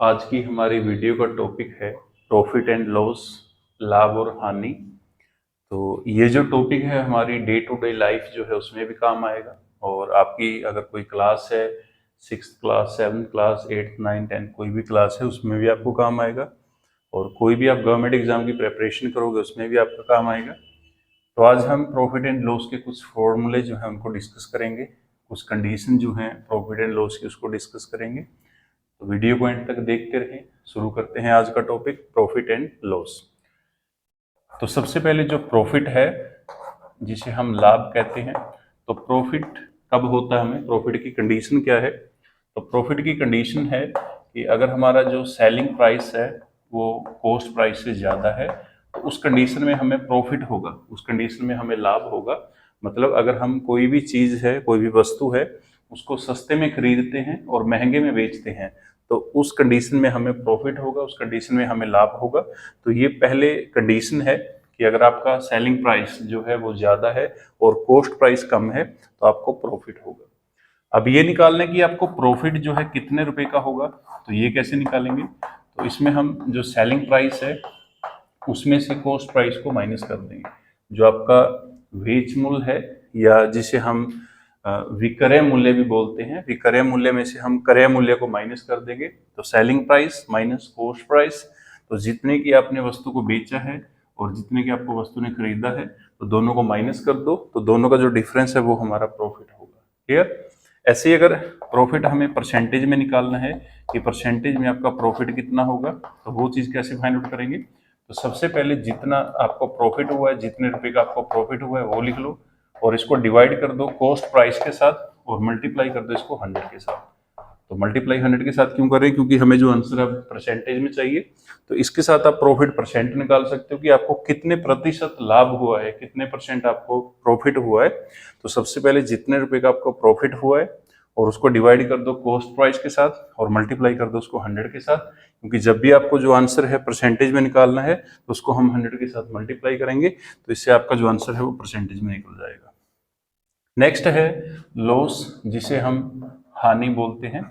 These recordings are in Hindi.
आज की हमारी वीडियो का टॉपिक है प्रॉफिट एंड लॉस, लाभ और हानि। तो ये जो टॉपिक है हमारी डे टू डे लाइफ जो है उसमें भी काम आएगा। और आपकी अगर कोई क्लास है, 6th class, 7th class, 8th 9th 10th कोई भी क्लास है उसमें भी आपको काम आएगा। और कोई भी आप गवर्नमेंट एग्जाम की प्रिपरेशन करोगे उसमें भी आपका काम आएगा। तो आज हम प्रॉफिट एंड लॉस के कुछ फॉर्मूले जो हैं उनको डिस्कस करेंगे, कुछ कंडीशन जो हैं प्रॉफिट एंड लॉस की उसको डिस्कस करेंगे। तो वीडियो को एंड तक देखते रहें। शुरू करते हैं आज का टॉपिक प्रॉफिट एंड लॉस। तो सबसे पहले जो प्रॉफिट है जिसे हम लाभ कहते हैं, तो प्रॉफिट कब होता है, हमें प्रॉफिट की कंडीशन क्या है। तो प्रॉफिट की कंडीशन है कि अगर हमारा जो सेलिंग प्राइस है वो कॉस्ट प्राइस से ज़्यादा है तो उस कंडीशन में हमें प्रॉफिट होगा, उस कंडीशन में हमें लाभ होगा। मतलब अगर हम कोई भी चीज़ है, कोई भी वस्तु है, उसको सस्ते में खरीदते हैं और महंगे में बेचते हैं तो उस कंडीशन में हमें प्रॉफिट होगा, उस कंडीशन में हमें लाभ होगा। तो ये पहले कंडीशन है कि अगर आपका सेलिंग प्राइस जो है वो ज़्यादा है और कॉस्ट प्राइस कम है तो आपको प्रॉफिट होगा। अब ये निकालना है कि आपको प्रॉफिट जो है कितने रुपए का होगा, तो ये कैसे निकालेंगे। तो इसमें हम जो सेलिंग प्राइस है उसमें से कॉस्ट प्राइस को माइनस कर देंगे। जो आपका वेच मूल्य है या जिसे हम विक्रय मूल्य भी बोलते हैं, विक्रय मूल्य में से हम क्रय मूल्य को माइनस कर देंगे। तो selling price minus cost price, तो जितने की आपने वस्तु को बेचा है और जितने की आपको वस्तु ने खरीदा है तो दोनों को माइनस कर दो, तो दोनों का जो डिफरेंस है वो हमारा प्रॉफिट होगा। क्लियर। ऐसे ही अगर प्रॉफिट हमें परसेंटेज में निकालना है कि परसेंटेज में आपका प्रॉफिट कितना होगा, तो वो चीज़ कैसे फाइंड आउट करेंगे। तो सबसे पहले जितना आपको प्रॉफिट हुआ है, जितने रुपए का आपको प्रॉफिट हुआ है वो लिख लो और इसको डिवाइड कर दो कॉस्ट प्राइस के साथ और मल्टीप्लाई कर दो इसको 100 के साथ। तो मल्टीप्लाई 100 के साथ क्यों करें, क्योंकि हमें जो आंसर अब परसेंटेज में चाहिए। तो इसके साथ आप प्रॉफिट परसेंट निकाल सकते हो कि आपको कितने प्रतिशत लाभ हुआ है, कितने परसेंट आपको प्रॉफिट हुआ है। तो सबसे पहले जितने रुपए का आपको प्रॉफिट हुआ है और उसको डिवाइड कर दो कॉस्ट प्राइस के साथ और मल्टीप्लाई कर दो उसको 100 के साथ, क्योंकि जब भी आपको जो आंसर है परसेंटेज में निकालना है तो उसको हम 100 के साथ मल्टीप्लाई करेंगे, तो इससे आपका जो आंसर है वो परसेंटेज में निकल जाएगा। नेक्स्ट है लॉस, जिसे हम हानि बोलते हैं।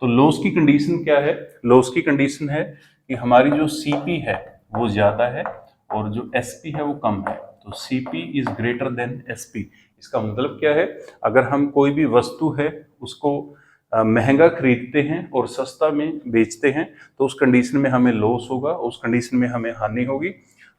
तो लॉस की कंडीशन क्या है। लॉस की कंडीशन है कि हमारी जो सीपी है वो ज्यादा है और जो एसपी है वो कम है। तो CP is greater than SP. इसका मतलब क्या है, अगर हम कोई भी वस्तु है उसको महंगा खरीदते हैं और सस्ता में बेचते हैं तो उस कंडीशन में हमें लॉस होगा, उस कंडीशन में हमें हानि होगी।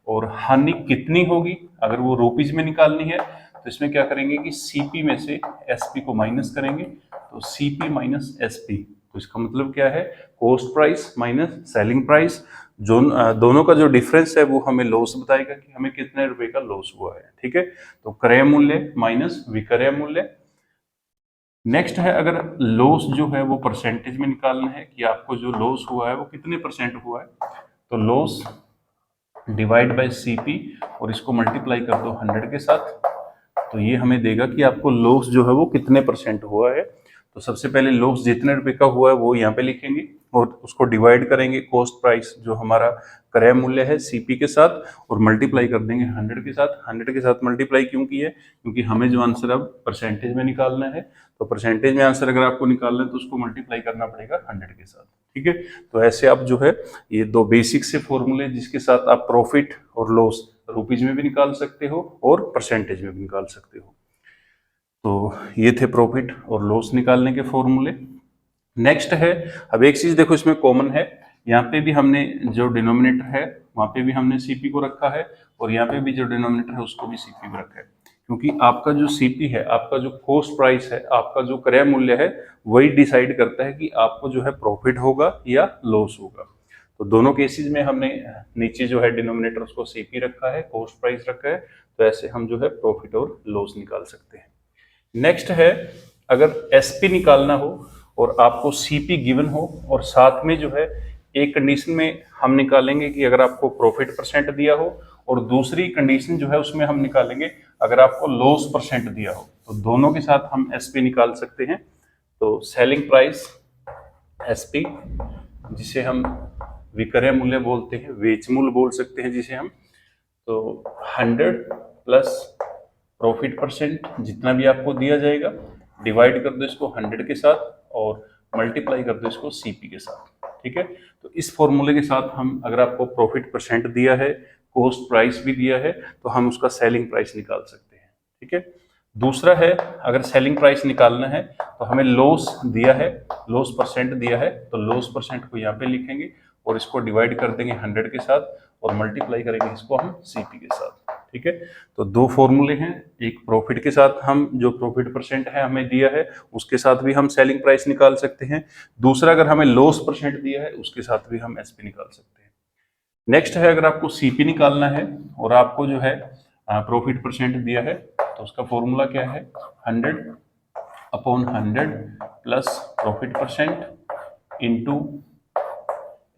और हानि कितनी होगी, अगर वो रुपीज में निकालनी है तो इसमें क्या करेंगे कि सीपी में से एसपी को माइनस करेंगे। तो सीपी माइनस एसपी, तो इसका मतलब क्या है, cost price minus selling price, जो दोनों का जो डिफरेंस है वो हमें लॉस बताएगा कि हमें कितने रुपए का लॉस हुआ है। ठीक है। तो क्रय मूल्य माइनस विक्रय मूल्य। नेक्स्ट है, अगर लॉस जो है वो परसेंटेज में निकालना है कि आपको जो लॉस हुआ है वो कितने परसेंट हुआ है। तो लॉस डिवाइड बाय सीपी और इसको मल्टीप्लाई कर दो 100 के साथ, तो ये हमें देगा कि आपको लॉस जो है वो कितने परसेंट हुआ है। तो सबसे पहले लॉस जितने रुपए का हुआ है वो यहाँ पे लिखेंगे और उसको डिवाइड करेंगे कॉस्ट प्राइस जो हमारा क्रय मूल्य है सीपी के साथ और मल्टीप्लाई कर देंगे 100 के साथ। 100 के साथ मल्टीप्लाई क्यों की है, क्योंकि हमें जो आंसर अब परसेंटेज में निकालना है, तो परसेंटेज में आंसर अगर आपको निकालना है तो उसको मल्टीप्लाई करना पड़ेगा 100 के साथ। ठीक है। तो ऐसे आप जो है ये दो बेसिक से फॉर्मूले जिसके साथ आप प्रॉफिट और लॉस रुपीज में भी निकाल सकते हो और परसेंटेज में भी निकाल सकते हो। तो ये थे प्रॉफिट और लॉस निकालने के फॉर्मूले। नेक्स्ट है, अब एक चीज देखो इसमें कॉमन है, यहाँ पे भी हमने जो डिनोमिनेटर है वहां पे भी हमने सीपी को रखा है और यहाँ पे भी जो डिनोमिनेटर है उसको भी सीपी में रखा है, क्योंकि आपका जो सीपी है, आपका जो कॉस्ट प्राइस है, आपका जो क्रय मूल्य है, वही डिसाइड करता है कि आपको जो है प्रॉफिट होगा या लॉस होगा। तो दोनों केसेस में हमने नीचे जो है डिनोमिनेटर उसको सीपी रखा है, कॉस्ट प्राइस रखा है, तो ऐसे हम जो है प्रॉफिट और लॉस निकाल सकते हैं। नेक्स्ट है, अगर एसपी निकालना हो और आपको सीपी गिवन हो और साथ में जो है एक कंडीशन में हम निकालेंगे कि अगर आपको प्रॉफिट परसेंट दिया हो और दूसरी कंडीशन जो है उसमें हम निकालेंगे अगर आपको लॉस परसेंट दिया हो, तो दोनों के साथ हम एसपी निकाल सकते हैं। तो सेलिंग प्राइस एसपी, जिसे हम विक्रय मूल्य बोलते हैं, वेच मूल्य बोल सकते हैं जिसे हम। तो 100 प्लस प्रॉफिट परसेंट जितना भी आपको दिया जाएगा, डिवाइड कर दो इसको 100 के साथ और मल्टीप्लाई कर दो इसको सीपी के साथ। ठीक है। तो इस फॉर्मूले के साथ हम, अगर आपको प्रॉफिट परसेंट दिया है, कॉस्ट प्राइस भी दिया है, तो हम उसका सेलिंग प्राइस निकाल सकते हैं, ठीक है। दूसरा है, अगर सेलिंग प्राइस निकालना है तो हमें लॉस दिया है, लॉस परसेंट दिया है, तो लॉस परसेंट को यहाँ पे लिखेंगे और इसको डिवाइड कर देंगे 100 के साथ और मल्टीप्लाई करेंगे इसको हम सीपी के साथ, ठीक है। तो दो फॉर्मूले हैं, एक प्रॉफिट के साथ हम जो प्रॉफिट परसेंट है हमें दिया है उसके साथ भी हम सेलिंग प्राइस निकाल सकते हैं, दूसरा अगर हमें लॉस परसेंट दिया है उसके साथ भी हम एसपी निकाल सकते हैं। नेक्स्ट है, अगर आपको सीपी निकालना है और आपको जो है प्रॉफिट परसेंट दिया है, तो उसका फॉर्मूला क्या है, 100/100 plus profit percent into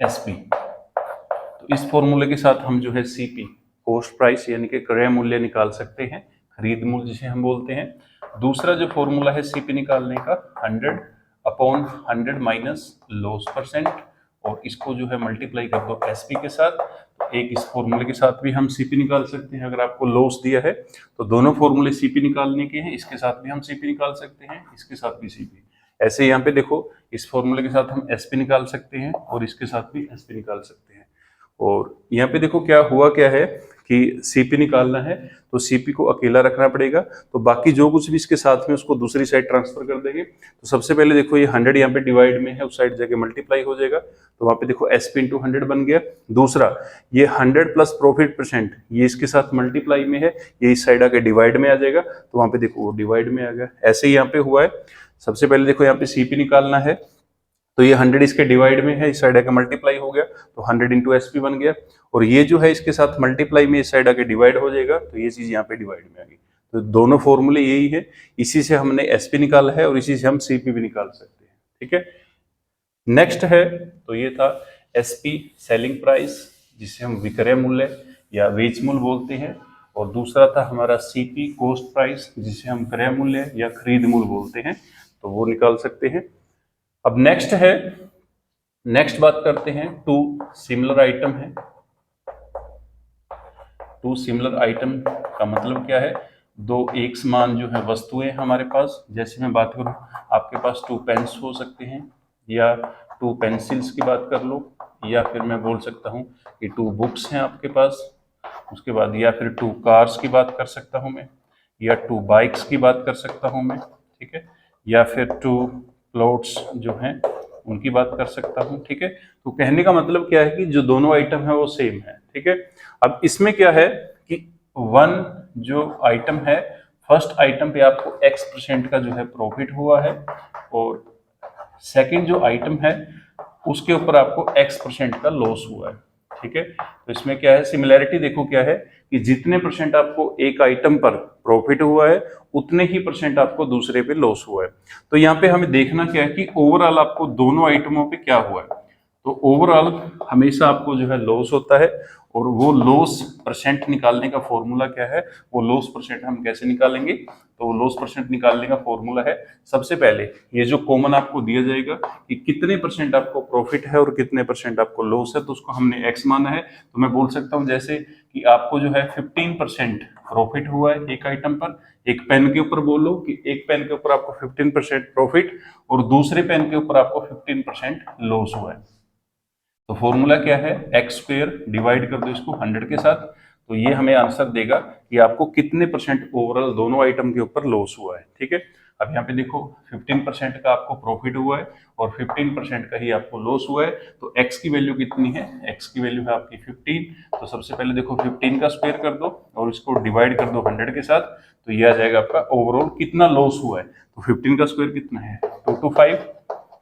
SP. तो इस फॉर्मूले के साथ हम जो है सीपी, कॉस्ट प्राइस यानी कि क्रय मूल्य निकाल सकते हैं, खरीद मूल्य जिसे हम बोलते हैं। दूसरा जो फॉर्मूला है सीपी निकालने का, 100/100 माइनस लॉस परसेंट, और इसको जो है मल्टीप्लाई कर दो एसपी के साथ। तो एक इस फॉर्मूले के साथ भी हम सीपी निकाल सकते हैं, अगर आपको लॉस दिया है तो दोनों फॉर्मूले सीपी निकालने के हैं, इसके साथ भी हम सीपी निकाल सकते हैं, इसके साथ भी सीपी। ऐसे यहाँ पे देखो, इस फॉर्मूले के साथ हम एसपी निकाल सकते हैं और इसके साथ भी एसपी निकाल सकते हैं। और यहाँ पे देखो क्या हुआ, क्या है कि सीपी निकालना है तो सीपी को अकेला रखना पड़ेगा, तो बाकी जो कुछ भी इसके साथ में उसको दूसरी साइड ट्रांसफर कर देंगे। तो सबसे पहले देखो ये 100 यहाँ पे डिवाइड में है, उस साइड जाके मल्टीप्लाई हो जाएगा, तो वहां पे देखो एसपी इंटू 100 बन गया। दूसरा ये 100 प्लस प्रॉफिट परसेंट, ये इसके साथ मल्टीप्लाई में है, ये इस साइड आके डिवाइड में आ जाएगा, तो वहां पे देखो वो डिवाइड में आ गया। ऐसे ही यहाँ पे हुआ है, सबसे पहले देखो यहाँ पे सीपी निकालना है, तो ये 100 इसके डिवाइड में है, इस साइड आके मल्टीप्लाई हो गया, तो 100 इंटू एसपी बन गया, और ये जो है इसके साथ मल्टीप्लाई में इस साइड आके डिवाइड हो जाएगा, तो ये चीज यहाँ पे डिवाइड में आ गई। तो दोनों फॉर्मूले यही है, इसी से हमने एसपी निकाला है और इसी से हम सीपी भी निकाल सकते हैं, ठीक है। नेक्स्ट है, तो ये था एसपी सेलिंग प्राइस, जिसे हम विक्रय मूल्य या वेच मूल्य बोलते हैं, और दूसरा था हमारा सीपी कॉस्ट प्राइस, जिसे हम क्रय मूल्य या खरीद मूल्य बोलते हैं, तो वो निकाल सकते हैं। अब नेक्स्ट है, नेक्स्ट बात करते हैं, टू सिमिलर आइटम है। टू सिमिलर आइटम का मतलब क्या है, दो एक समान जो है वस्तुएं हमारे पास। जैसे मैं बात करूं, आपके पास 2 पेन्स हो सकते हैं, या 2 पेंसिल्स की बात कर लो, या फिर मैं बोल सकता हूं कि 2 बुक्स हैं आपके पास, उसके बाद या फिर 2 कार्स की बात कर सकता हूं मैं, या 2 बाइक्स की बात कर सकता हूं मैं, ठीक है, या फिर 2 प्लॉट्स जो हैं उनकी बात कर सकता हूं, ठीक है। तो कहने का मतलब क्या है कि जो दोनों आइटम है वो सेम है, ठीक है। अब इसमें क्या है कि वन जो आइटम है, फर्स्ट आइटम पे आपको X% का जो है प्रॉफिट हुआ है, और सेकंड जो आइटम है उसके ऊपर आपको X% का लॉस हुआ है, ठीक है। तो इसमें क्या है, सिमिलैरिटी देखो क्या है कि जितने परसेंट आपको एक आइटम पर प्रॉफिट हुआ है उतने ही परसेंट आपको दूसरे पे लॉस हुआ है। तो यहाँ पे हमें देखना क्या है कि ओवरऑल आपको दोनों आइटमों पे क्या हुआ है। तो ओवरऑल हमेशा आपको जो है लॉस होता है, और वो लॉस परसेंट निकालने का फॉर्मूला क्या है, वो लॉस परसेंट हम कैसे निकालेंगे, तो वो लॉस परसेंट निकालने का फॉर्मूला है, सबसे पहले ये जो कॉमन आपको दिया जाएगा कि कितने परसेंट आपको प्रॉफिट है और कितने परसेंट आपको लॉस है, तो उसको हमने एक्स माना है। तो मैं बोल सकता हूँ जैसे कि आपको जो है 15% प्रॉफिट हुआ है एक आइटम पर, एक पेन के ऊपर बोलो कि एक पेन के ऊपर आपको 15% प्रॉफिट और दूसरे पेन के ऊपर आपको 15% लॉस हुआ है। तो फॉर्मूला क्या है, x² डिवाइड कर दो इसको 100 के साथ, तो ये हमें आंसर देगा कि आपको कितने परसेंट ओवरऑल दोनों आइटम के ऊपर लॉस हुआ है, ठीक है। अब यहाँ पे देखो 15% का आपको प्रॉफिट हुआ है और 15% का ही आपको लॉस हुआ है, तो x की वैल्यू कितनी है, x की वैल्यू है आपकी 15। तो सबसे पहले देखो 15 का स्क्वायर कर दो और इसको डिवाइड कर दो 100 के साथ, तो ये आ जाएगा आपका ओवरऑल कितना लॉस हुआ है। तो 15 का स्क्वायर कितना है, 225,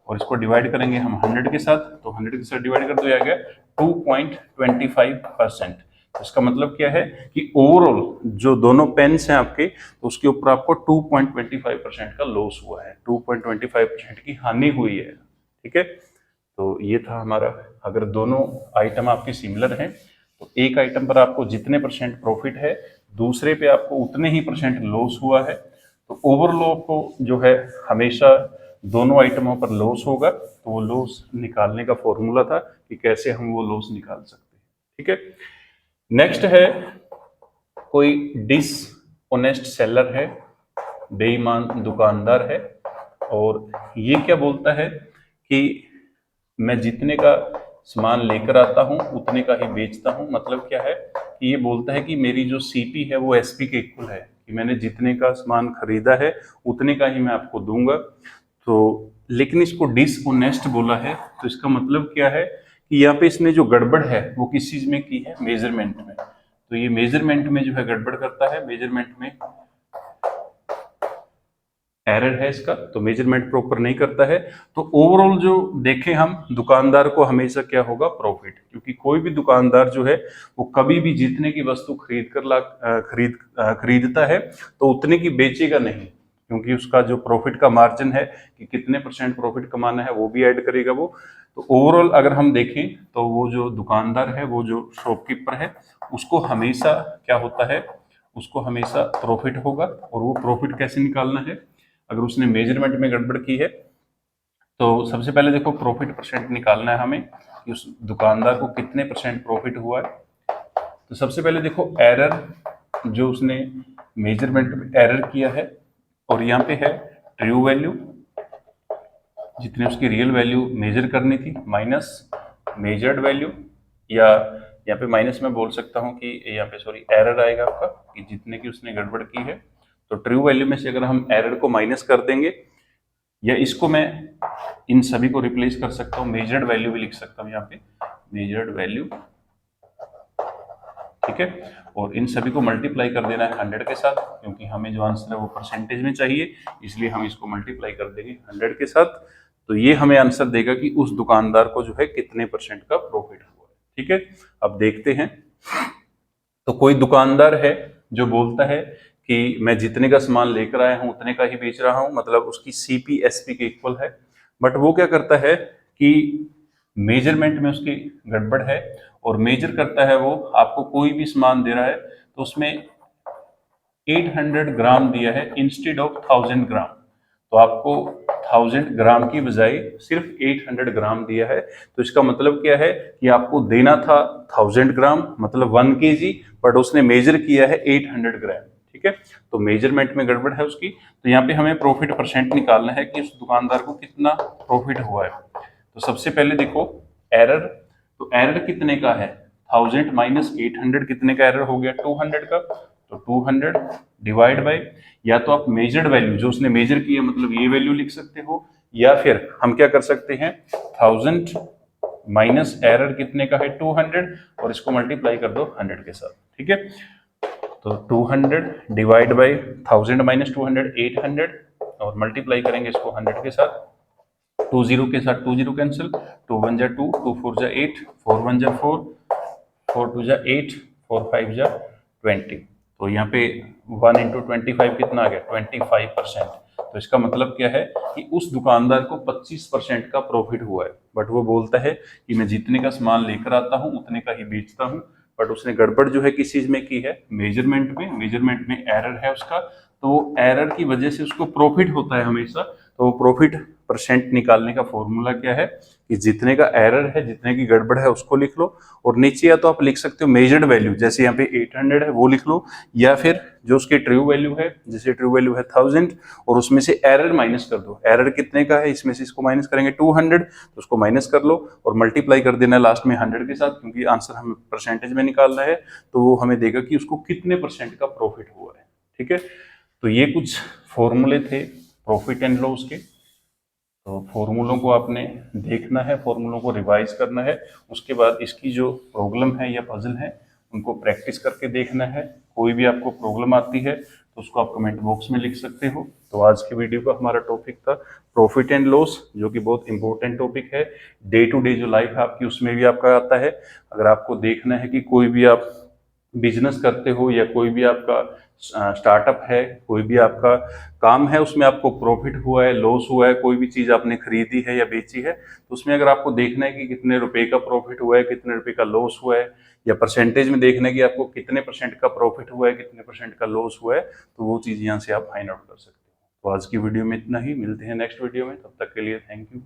और इसको डिवाइड करेंगे हम 100 के साथ, तो 100 के साथ डिवाइड कर दो, आ गया 2.25%। तो इसका मतलब क्या है कि ओवरऑल जो दोनों पेन्स हैं आपके, तो उसके ऊपर आपको 2.25% का लॉस हुआ है, 2.25% की हानि हुई है, ठीक है। तो ये था हमारा, अगर दोनों आइटम आपके सिमिलर हैं तो एक आइटम पर आपको जितने परसेंट प्रॉफिट है दूसरे पे आपको उतने ही परसेंट लॉस हुआ है, तो ओवरऑल आपको जो है हमेशा दोनों आइटमों पर लॉस होगा, तो वो लॉस निकालने का फॉर्मूला था कि कैसे हम वो लॉस निकाल सकते हैं, ठीक है। नेक्स्ट है, कोई डिसऑनेस्ट सेलर है, बेईमान दुकानदार है, और ये क्या बोलता है कि मैं जितने का सामान लेकर आता हूँ उतने का ही बेचता हूँ। मतलब क्या है कि ये बोलता है कि मेरी जो सीपी है वो एसपी के इक्वल है, कि मैंने जितने का सामान खरीदा है उतने का ही मैं आपको दूंगा। तो लेकिन इसको डिसऑनेस्ट बोला है, तो इसका मतलब क्या है कि यहाँ पे इसने जो गड़बड़ है वो किस चीज में की है, मेजरमेंट में। तो ये मेजरमेंट में जो है गड़बड़ करता है, मेजरमेंट में एरर है इसका, तो मेजरमेंट प्रॉपर नहीं करता है। तो ओवरऑल जो देखें हम, दुकानदार को हमेशा क्या होगा, प्रॉफिट, क्योंकि कोई भी दुकानदार जो है वो कभी भी जितने की वस्तु खरीदता है तो उतने की बेचेगा नहीं, क्योंकि उसका जो प्रॉफिट का मार्जिन है कि कितने % प्रॉफिट कमाना है वो भी ऐड करेगा वो। तो ओवरऑल अगर हम देखें तो वो जो दुकानदार है, वो जो शॉपकीपर है, उसको हमेशा क्या होता है, उसको हमेशा प्रॉफिट होगा। और वो प्रॉफिट कैसे निकालना है, अगर उसने मेजरमेंट में गड़बड़ की है तो सबसे पहले देखो प्रॉफिट % निकालना है हमें कि उस दुकानदार को कितने % प्रॉफिट हुआ है। तो सबसे पहले देखो एरर, जो उसने मेजरमेंट में एरर किया है, और यहाँ पे है ट्रू वैल्यू, जितनी उसकी रियल वैल्यू मेजर करनी थी, माइनस मेजर्ड वैल्यू, या यहाँ पे माइनस में बोल सकता हूँ कि यहाँ पे सॉरी एरर आएगा आपका कि जितने की उसने गड़बड़ की है। तो ट्रू वैल्यू में से अगर हम एरर को माइनस कर देंगे, या इसको मैं इन सभी को रिप्लेस कर सकता हूँ, मेजर्ड वैल्यू भी लिख सकता हूँ यहाँ पे, मेजर्ड वैल्यू, ठीक है। और इन सभी को मल्टीप्लाई कर देना है 100 के साथ, क्योंकि हमें जो आंसर है वो परसेंटेज में चाहिए, इसलिए हम इसको मल्टीप्लाई कर देंगे 100 के साथ। तो ये हमें आंसर देगा कि उस दुकानदार को जो है कितने % का प्रॉफिट हुआ है, ठीक है। अब देखते हैं, तो कोई दुकानदार है जो बोलता है कि मैं जितने का सामान लेकर आया हूं उतने का ही बेच रहा हूं, मतलब उसकी सीपी एसपी के इक्वल है। बट वो क्या करता है कि मेजरमेंट में उसकी गड़बड़ है, और मेजर करता है वो, आपको कोई भी सामान दे रहा है तो उसमें 800 ग्राम दिया है इंस्टेड ऑफ 1000 ग्राम, तो आपको 1000 ग्राम की बजाय सिर्फ 800 ग्राम दिया है। तो इसका मतलब क्या है कि आपको देना था 1000 ग्राम, मतलब 1 kg, बट उसने मेजर किया है 800 ग्राम, ठीक है। तो मेजरमेंट में गड़बड़ है उसकी। तो यहाँ पे हमें प्रॉफिट % निकालना है कि उस दुकानदार को कितना प्रॉफिट हुआ है। तो सबसे पहले देखो एरर, तो एरर कितने का है, 1000 माइनस 800 कितने का एरर हो गया, 200 का। तो 200 डिवाइड बाय, या तो आप मेजर्ड वैल्यू जो उसने मेजर की है, मतलब ये वैल्यू लिख सकते हो, या फिर हम क्या कर सकते हैं, 1000 माइनस एरर कितने का है 200, और इसको मल्टीप्लाई कर दो 100 के साथ, ठीक है। तो 200 डिवाइड बाय 1000 माइनस 200 800, और मल्टीप्लाई करेंगे इसको 100 के साथ। 20 के साथ 20 कैंसिल, 2 1 जा 2, 2 4 जा 8, 4 1 जा 4, 4 2 जा 8, 4 5 जा 20। तो यहाँ पे 1 इंटू 25 कितना आ गया, 25%। तो इसका मतलब क्या है कि उस दुकानदार को 25% का प्रॉफिट हुआ है। बट वो बोलता है कि मैं जितने का सामान लेकर आता हूँ उतने का ही बेचता हूँ। बट उसने गड़बड़ जो है किस चीज में की है, मेजरमेंट में, मेजरमेंट में एरर है उसका। तो एरर की वजह से उसको प्रॉफिट होता है हमेशा। तो वो प्रॉफिट % निकालने का फॉर्मूला क्या है कि जितने का एरर है, जितने की गड़बड़ है उसको लिख लो, और नीचे या तो आप लिख सकते हो मेजर्ड वैल्यू, जैसे यहाँ पे 800 है वो लिख लो, या फिर जो उसकी ट्रू वैल्यू है, जैसे ट्रू वैल्यू है 1000, और उसमें से एरर माइनस कर दो। एरर कितने का है, इसमें से इसको माइनस करेंगे 200, तो उसको माइनस कर लो और मल्टीप्लाई कर देना लास्ट में 100 के साथ, क्योंकि आंसर हमें परसेंटेज में निकालना है। तो वो हमें देगा कि उसको कितने % का प्रॉफिट हुआ है, ठीक है। तो ये कुछ फॉर्मूले थे प्रॉफिट एंड लॉस के। तो फॉर्मूलों को आपने देखना है, फॉर्मूलों को रिवाइज करना है, उसके बाद इसकी जो प्रॉब्लम है या पजल है उनको प्रैक्टिस करके देखना है। कोई भी आपको प्रॉब्लम आती है तो उसको आप कमेंट बॉक्स में लिख सकते हो। तो आज के वीडियो का हमारा टॉपिक था प्रॉफिट एंड लॉस, जो कि बहुत इंपॉर्टेंट टॉपिक है। डे टू डे जो लाइफ है आपकी उसमें भी आपका आता है। अगर आपको देखना है कि कोई भी आप बिजनेस करते हो या कोई भी आपका स्टार्टअप है, कोई भी आपका काम है, उसमें आपको प्रॉफिट हुआ है, लॉस हुआ है, कोई भी चीज़ आपने खरीदी है या बेची है, तो उसमें अगर आपको देखना है कि कितने रुपए का प्रॉफिट हुआ है, कितने रुपए का लॉस हुआ है, या परसेंटेज में देखना है कि आपको कितने % का प्रॉफिट हुआ है, कितने % का लॉस हुआ है, तो वो चीज़ यहाँ से आप फाइंड आउट कर सकते हो। तो आज की वीडियो में इतना ही, मिलते हैं नेक्स्ट वीडियो में, तब तक के लिए थैंक यू।